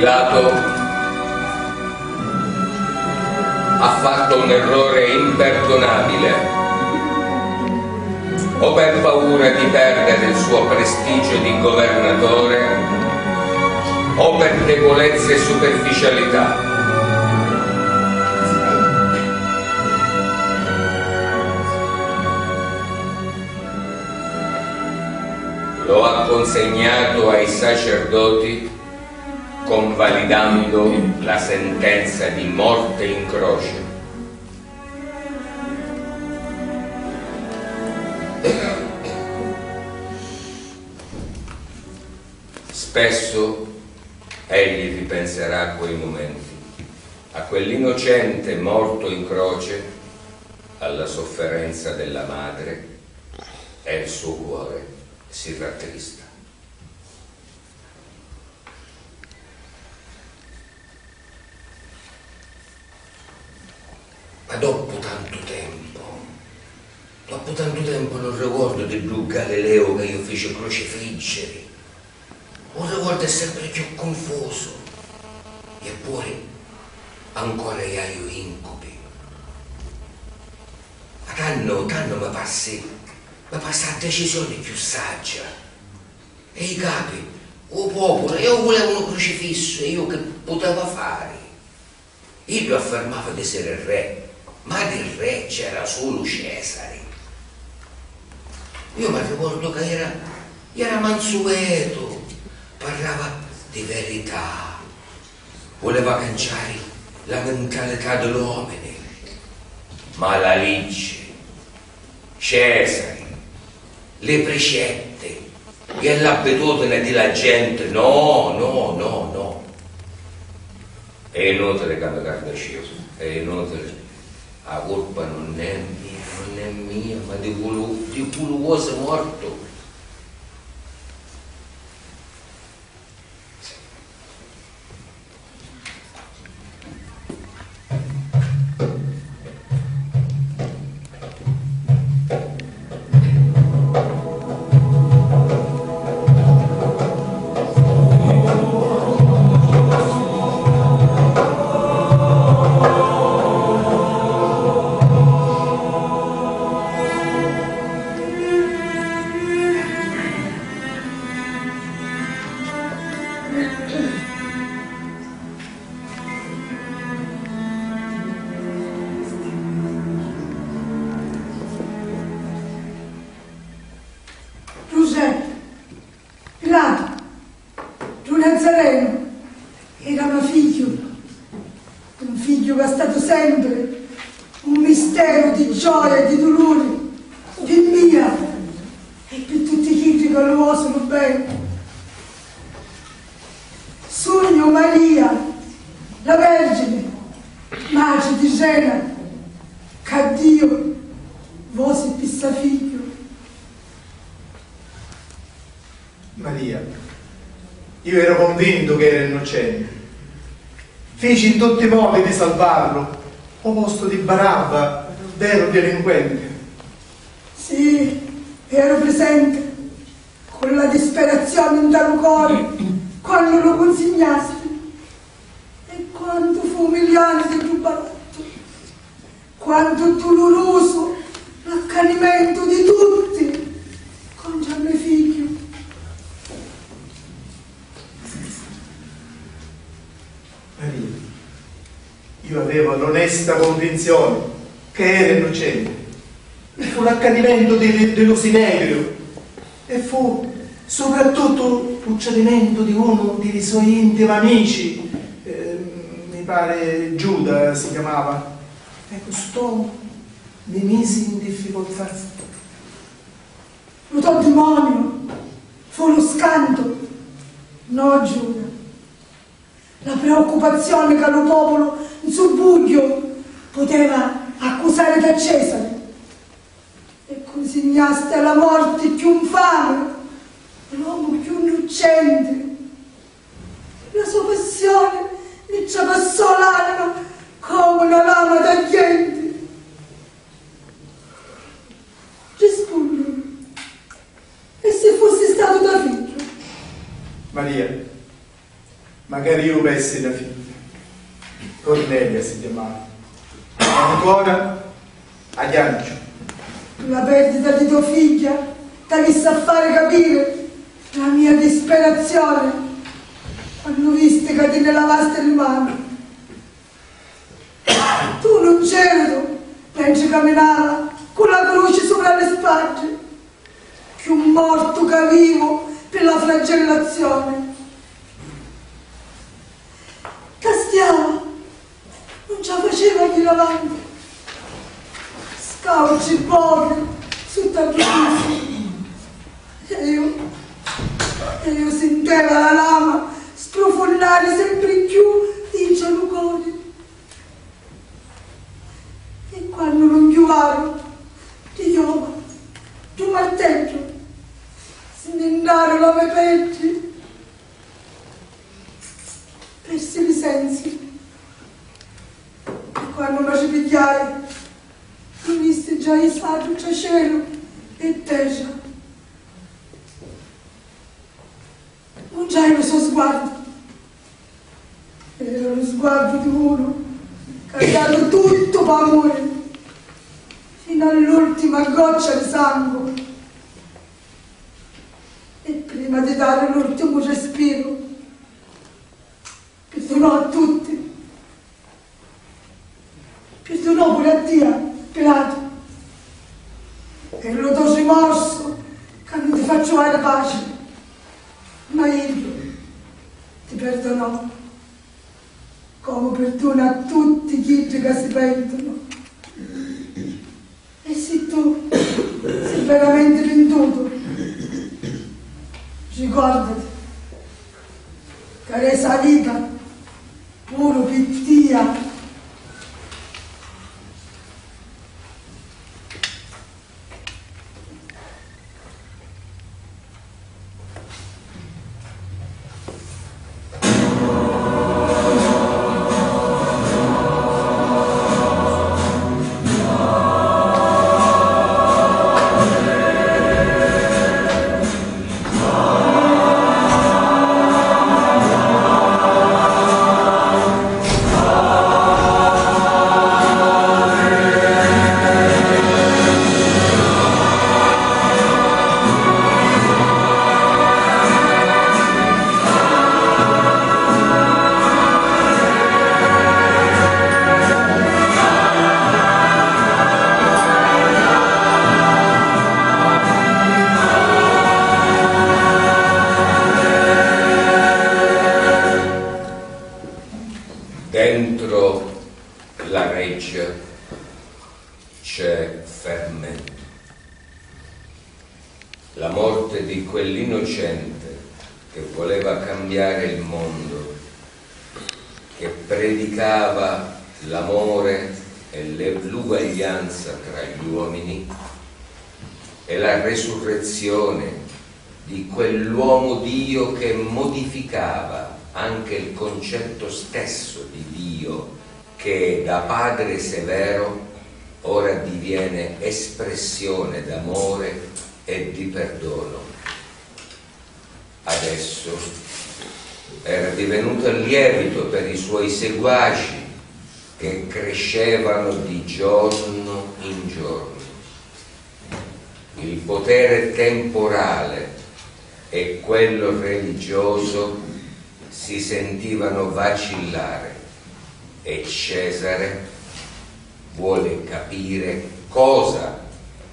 Pilato ha fatto un errore imperdonabile, o per paura di perdere il suo prestigio di governatore, o per debolezza e superficialità. Lo ha consegnato ai sacerdoti convalidando la sentenza di morte in croce. Spesso egli ripenserà a quei momenti, a quell'innocente morto in croce, alla sofferenza della madre, e il suo cuore si rattrista. Ma dopo tanto tempo non ricordo di più Galileo che io fece crocifiggere. Un ricordo è sempre più confuso. Eppure ancora io incubi. Ma tanto mi passa a decisione più saggia. E i capi, o popolo, io volevo un crocifisso, e io che potevo fare? Io affermava di essere il re, ma del re c'era solo Cesare. Io mi ricordo che era mansueto, parlava di verità, voleva cancellare la mentalità dell'uomo, ma la legge, Cesare, le precette e l'abitudine della gente, no. È inutile che mi cardacio, è inutile. La colpa non è mia, ma di quello che è morto. Io ero convinto che era innocente. Feci in tutti i modi di salvarlo, o posto di Barabba, vero delinquente. Sì, ero presente, con la disperazione in tal cuore, quando lo consegnasti. E quanto fu umiliante il tuo baratto, quanto doloroso l'accanimento di tutti contro mio figlio. Maria, io avevo l'onesta convinzione che era innocente. E fu l'accanimento dello Sinedrio e fu soprattutto un tradimento di uno dei suoi intimi amici, mi pare Giuda si chiamava, e costò mi misi in difficoltà. Lo tuo demonio fu lo scanto, no Giuda. La preoccupazione che lo popolo in suo buio poteva accusare da Cesare. E consegnaste alla morte più infame l'uomo più innocente. La sua passione mi ci passò l'anima come una lama tagliente. Rispondi, e se fossi stato da figlio? Maria, magari io persi la figlia. Cornelia si chiamava. Ancora a Chiancio. La perdita di tua figlia t'ha visto a fare capire la mia disperazione quando viste che te ne lavaste le mani. Tu non c'eri mentre camminava con la croce sopra le spalle, più morto che vivo per la flagellazione. Castiava, non ce la faceva più avanti, scauci poveri su tappetini. E io sentivo la lama sprofondare sempre più in gianucone. E quando non piovaro di Iova, di un martello, smendarono la mia pelle, persi i sensi. E quando mi ci pigliai, mi viste già i sacri tra cielo e terra. Non c'è il suo sguardo, era lo sguardo di uno che ha dato tutto per amore, fino all'ultima goccia di sangue. E prima di dare l'ultimo respiro, perdonò a tutti, perdonò pure a Dio, Pilato, e lo do rimorso che non ti faccio fare pace. Ma io ti perdonò, come perdona a tutti chi che si pentono. E se tu sei veramente venduto, ricordati che hai salita pure pittia. Dentro la reggia c'è fermento. La morte di quell'innocente che voleva cambiare il mondo, che predicava l'amore e l'uguaglianza tra gli uomini, e la resurrezione di quell'uomo Dio che modificava anche il concetto stesso di Dio, che da padre severo ora diviene espressione d'amore e di perdono. Adesso era divenuto lievito per i suoi seguaci che crescevano di giorno in giorno. Il potere temporale e quello religioso si sentivano vacillare e Cesare vuole capire cosa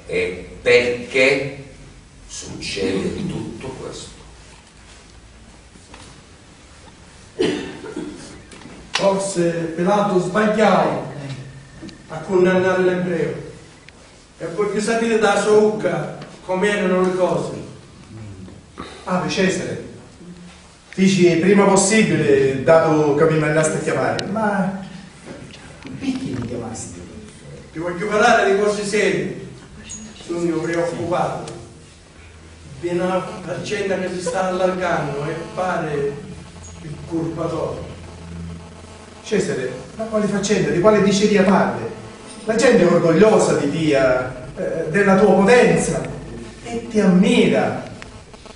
e perché succede tutto questo. Forse Pilato sbagliai a condannare l'ebreo e perché sapete da sua bocca come erano le cose. Ah, Cesare, dici il prima possibile, dato che mi mandaste a chiamare, ma perché mi chiamaste? Ti voglio parlare di cose serie, sono preoccupato. Viene una faccenda che si sta allargando e pare il colpatore. Cesare, ma quale faccenda? Di quale diceria parli? La gente è orgogliosa di Dio, della tua potenza e ti ammira.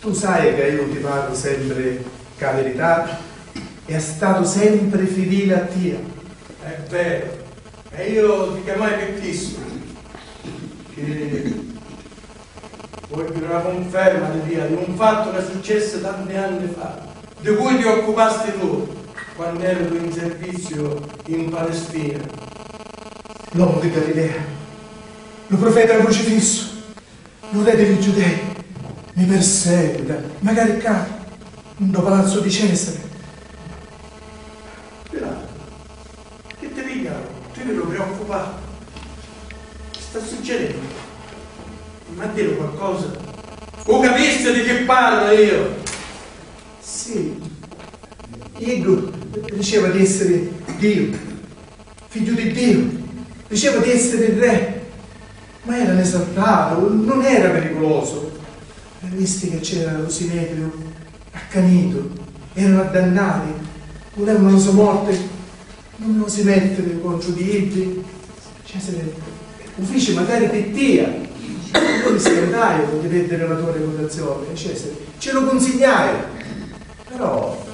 Tu sai che io ti parlo sempre con la verità è stato sempre fedele a te. È vero, e io ti chiamai per questo, che voglio una conferma di Dio, di un fatto che è successo tanti anni fa, di cui ti occupasti tu quando eri in servizio in Palestina. L'uomo di Galilea, lo profeta crocifisso, lo re dei Giudei, mi perseguita, magari cade, no palazzo di Cesare. Pilato, che ti dica? Tu eri preoccupato. Che sta succedendo? Ma dire qualcosa? O capisci di che parlo io? Sì, Ego diceva di essere Dio, figlio di Dio, diceva di essere il re, ma era inesaltato, non era pericoloso. Visti che c'era lo Sinedrio accanito, erano addannati, volevano la sua morte, non lo si mettere contro di Iddi. Cesare, uffici magari di Dio. Io mi scandai di vedere la tua reputazione, Cesare, ce lo consigliai, però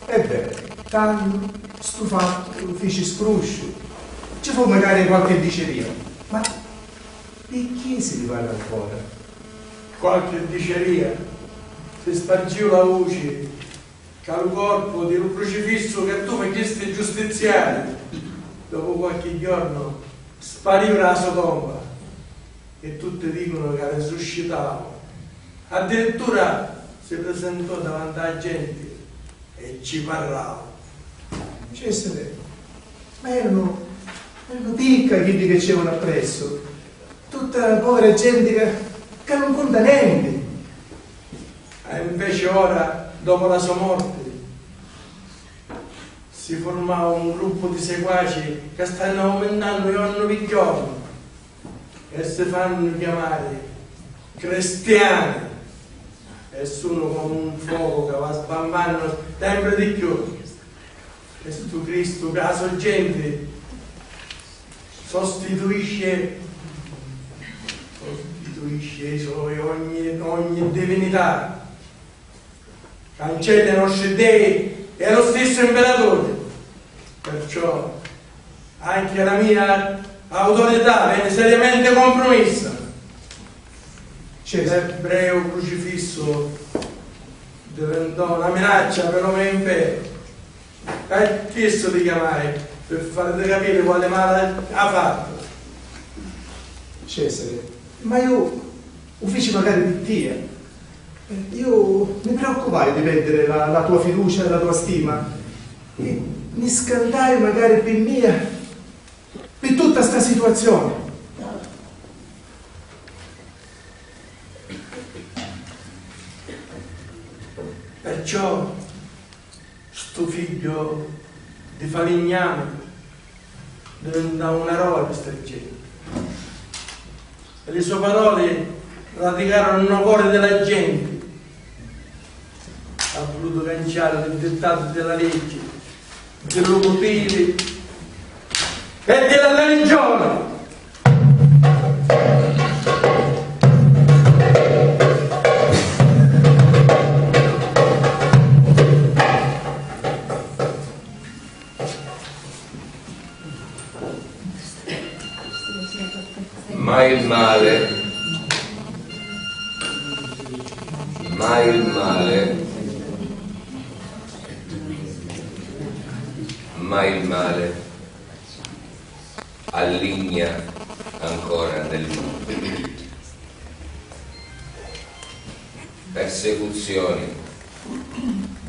è vero, tanto stufato, uffici scruscio, ci fu magari qualche diceria, ma di chi si parla ancora? Qualche diceria, si spargiù la voce che al corpo di un crocifisso che tu mi chiesti giustiziare, dopo qualche giorno spariva la sua tomba. E tutti dicono che risuscitava. Addirittura si presentò davanti alla gente e ci parlava. Cesare, ma erano picca quelli che c'erano appresso, tutta povera gente che non conta niente. E invece ora, dopo la sua morte, si formava un gruppo di seguaci che stanno aumentando giorno per giorno e si fanno chiamare cristiani e sono come un fuoco che va sbambando sempre di più. E sto Cristo che la sua gente sostituisce ogni divinità, cancella i nostri dei e lo stesso imperatore. Perciò anche la mia autorità viene seriamente compromessa. L'ebreo crocifisso diventò una minaccia per l'uomo impero. E chiesto di chiamare per farti capire quale male ha fatto. Cesare, ma io uffici magari di te, io mi preoccupai di perdere la tua fiducia e la tua stima e mi scandai magari per mia per tutta sta situazione. Perciò sto figlio di falegname diventa un eroe per questa gente. E le sue parole radicarono nel cuore della gente. Ha voluto cancellare il dettato della legge, dell'ubile e della religione. Ma il male alligna ancora nel mondo. Persecuzioni,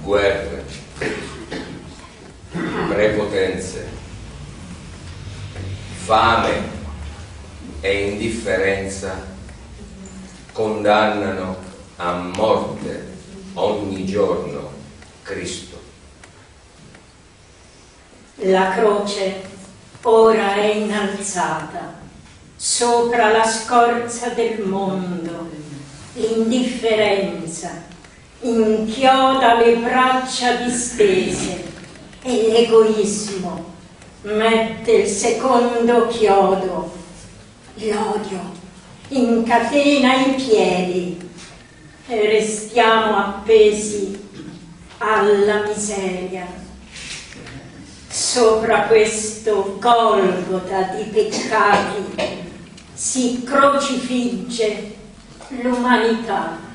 guerre, prepotenze, fame e indifferenza condannano a morte ogni giorno Cristo. La croce ora è innalzata sopra la scorza del mondo. L'indifferenza inchioda le braccia distese e l'egoismo mette il secondo chiodo. L'odio incatena i piedi e restiamo appesi alla miseria sopra questo Golgota di peccati si crocifigge l'umanità.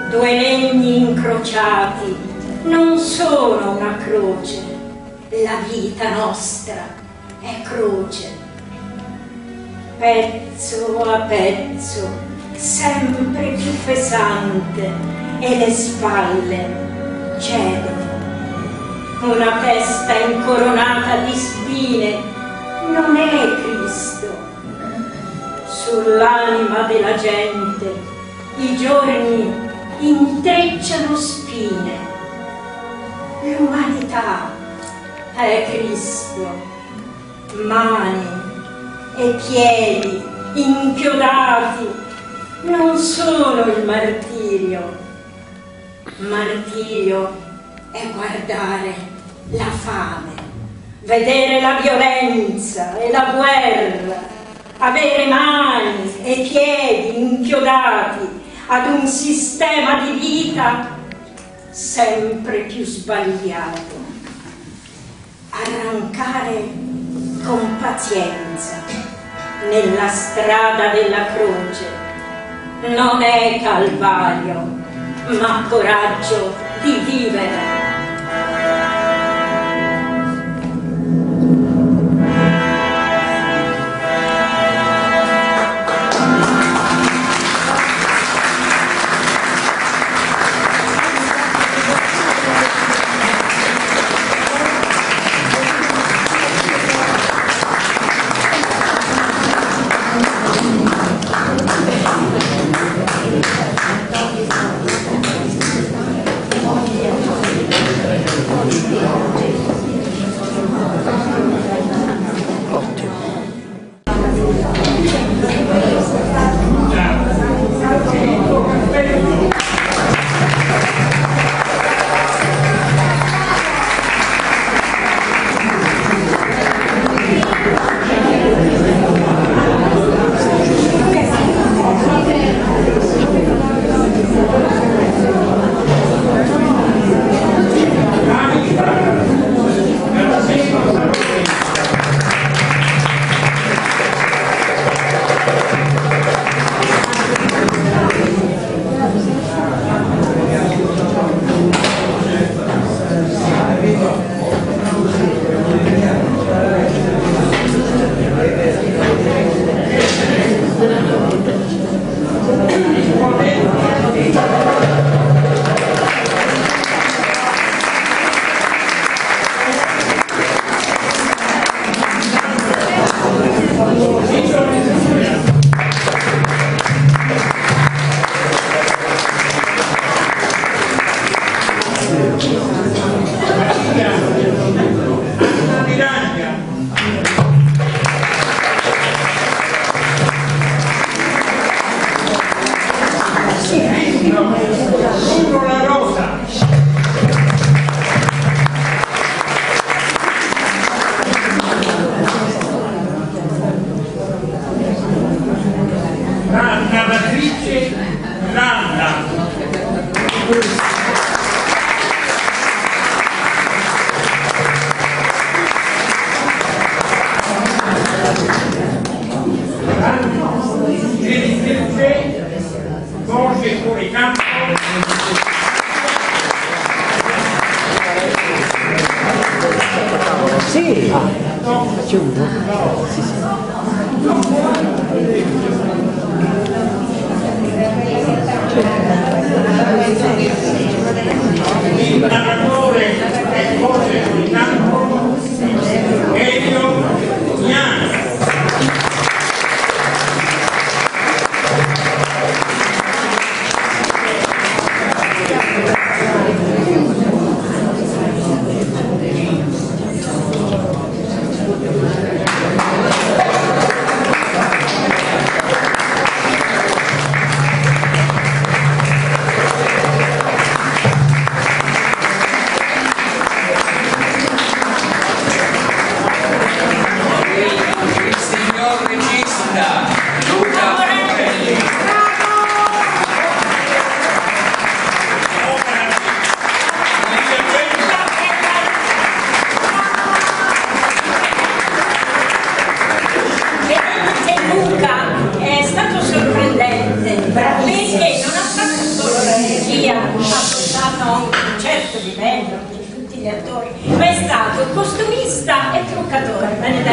Due legni incrociati non sono una croce, la vita nostra è croce. Pezzo a pezzo, sempre più pesante, e le spalle cedono. Una testa incoronata di spine non è Cristo. Sull'anima della gente i giorni intrecciano spine. L'umanità è Cristo, mani e piedi inchiodati non sono il martirio. Martirio è guardare la fame, vedere la violenza e la guerra, avere mani e piedi inchiodati ad un sistema di vita sempre più sbagliato. Arrancare con pazienza nella strada della croce non è calvario, ma coraggio di vivere. Il narratore è Jorge Fuori Campo, Elio Gnano. stato costumista e truccatore.